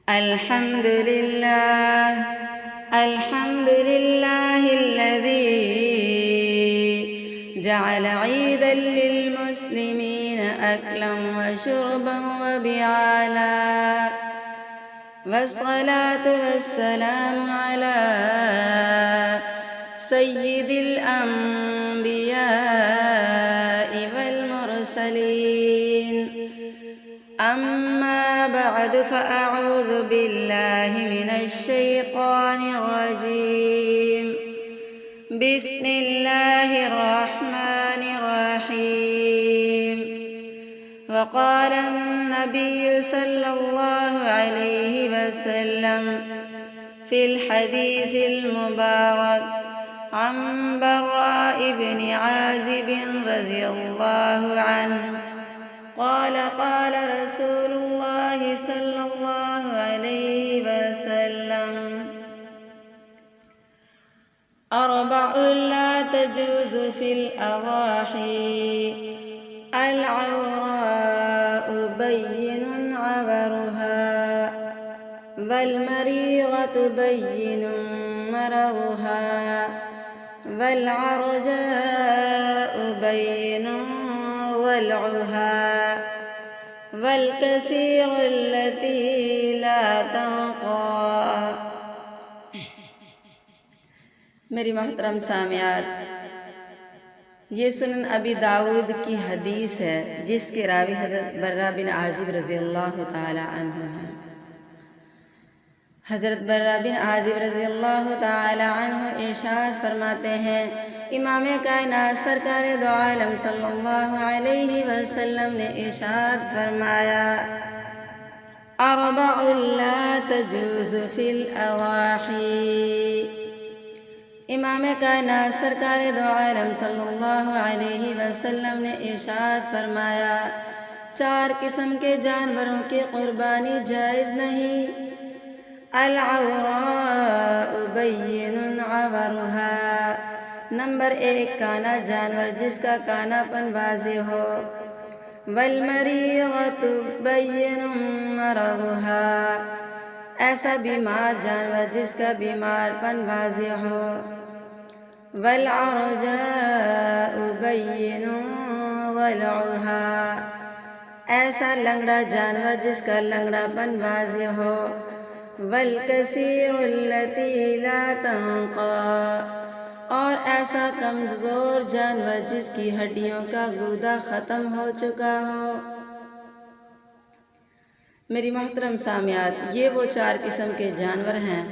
الحمد لله الذي جعل عيدا للمسلمين أكلا وشربا وبعالا، والصلاة والسلام على سيد الأنبياء والمرسلين. أما بعد، فأعوذ بالله من الشيطان الرجيم. بسم الله الرحمن الرحيم. وقال النبي صلى الله عليه وسلم في الحديث المبارك عن براء بن عازب رضي الله عنه قال: قال رسول الله صلى الله عليه وسلم: أربع لا تجوز في الأضاحي: العوراء بين عورها، والمريضة بين مرضها، والعرجاء بين ضلعها، والكثير التي لا تنقى. میری محترم سامعات، یہ سنن ابی داؤد کی حدیث ہے جس کے راوی حضرت برا بن عازب رضی اللہ تعالی عنہ ہیں۔ حضرت برا بن عازب رضی اللہ تعالی عنہ ارشاد فرماتے ہیں، امام کائنات سرکار دو عالم صلی اللہ علیہ وسلم نے ارشاد فرمایا: اربع لا تجوز فی الاضاحی۔ امام کائنات سرکار دو عالم صلی اللہ علیہ وسلم نے ارشاد فرمایا، چار قسم کے جانوروں کی قربانی جائز نہیں۔ العوراء بین عورها، نمبر 1 کانا جانور جس کا کانا پن واضح ہو۔ والمریضۃ بین مرضها، ایسا بیمار جانور جس کا بیمار پن واضح ہو۔ والعرجاء بین ضلعها، ایسا لنگڑا جانور جس کا لنگڑا پن واضح ہو۔ والکثیر التی لا تنقى، اور ایسا کمزور جانور جس کی ہڈیوں کا گودا ختم ہو چکا ہو۔ میری محترم سامعات، یہ وہ 4 قسم کے جانور ہیں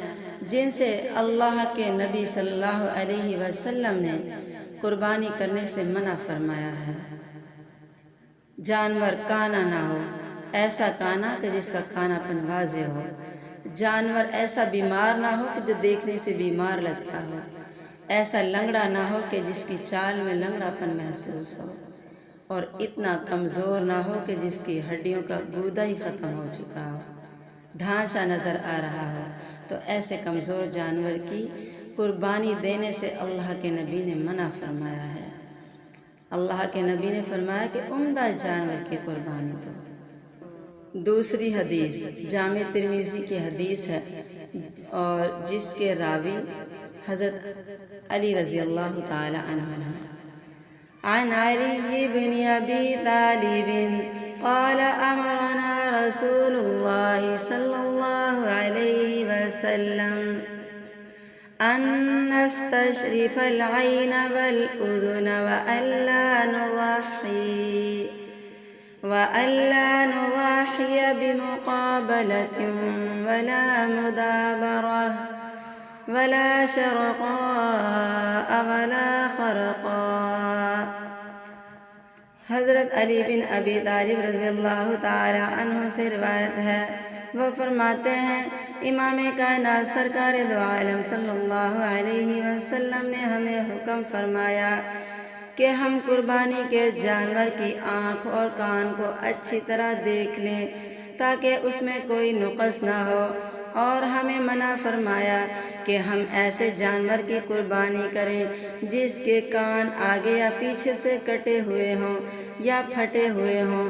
جن سے اللہ کے نبی صلی اللہ علیہ وسلم نے قربانی کرنے سے منع فرمایا ہے۔ جانور کانا نہ ہو، ایسا کانا کہ جس کا کانا پن واضح ہو۔ جانور ایسا بیمار نہ ہو کہ جو دیکھنے سے بیمار لگتا ہو۔ ایسا لنگڑا نہ ہو کہ جس کی چال میں لنگڑا پن محسوس ہو، اور اتنا کمزور نہ ہو کہ جس کی ہڈیوں کا گودا ہی ختم ہو چکا ہو، ڈھانچہ نظر آ رہا ہو۔ تو ایسے کمزور جانور کی قربانی دینے سے اللہ کے نبی نے منع فرمایا ہے۔ اللہ کے نبی نے فرمایا کہ عمدہ جانور کی قربانی دو۔ دوسری حدیث جامع ترمذی کی حدیث ہے، اور جس کے راوی حضرت علی رضی اللہ تعالی عنہ ہیں۔ عن علی بن ابی طالب قال: امرنا رسول اللہ صلی اللہ علیہ وسلم ان نستشرف العین والاذن وألا نضاحي بمقابلة ولا مدابرة ولا شرقاء ولا خرقاء۔ حضرت علی بن ابی طالب رضی اللہ تعالی عنہ سے روایت ہے، وہ فرماتے ہیں، امام کائنات سرکار دو عالم صلی اللہ علیہ وسلم نے ہمیں حکم فرمایا کہ ہم قربانی کے جانور کی آنکھ اور کان کو اچھی طرح دیکھ لیں تاکہ اس میں کوئی نقص نہ ہو، اور ہمیں منع فرمایا کہ ہم ایسے جانور کی قربانی کریں جس کے کان آگے یا پیچھے سے کٹے ہوئے ہوں یا پھٹے ہوئے ہوں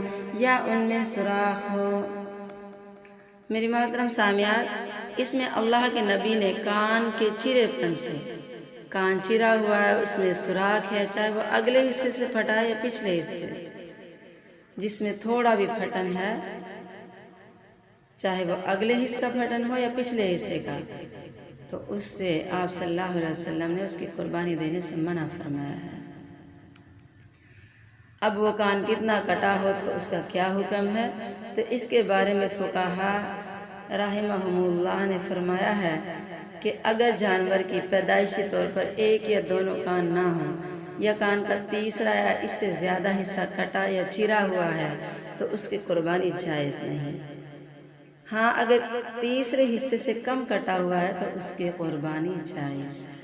یا ان میں سوراخ ہو۔ میری محترم سامعات، اس میں اللہ کے نبی نے کان کے چیرے پن سے، کان چیرا ہوا ہے، اس میں سوراخ ہے، چاہے وہ اگلے حصے سے پھٹا ہے یا پچھلے حصے سے، جس میں تھوڑا بھی پھٹن ہے، چاہے وہ اگلے حصے کا پھٹن ہو یا پچھلے حصے کا، تو اس سے آپ صلی اللہ علیہ وسلم نے اس کی قربانی دینے سے منع فرمایا ہے۔ اب وہ کان کتنا کٹا ہو تو اس کا کیا حکم ہے؟ تو اس کے بارے میں فقہا رحمہم اللہ نے فرمایا ہے کہ اگر جانور کی پیدائشی طور پر ایک یا دونوں کان نہ ہوں، یا کان کا تیسرا یا اس سے زیادہ حصہ کٹا یا چیرا ہوا ہے، تو اس کی قربانی جائز نہیں۔ ہاں، اگر تیسرے حصے سے کم کٹا ہوا ہے تو اس کی قربانی جائز ہے۔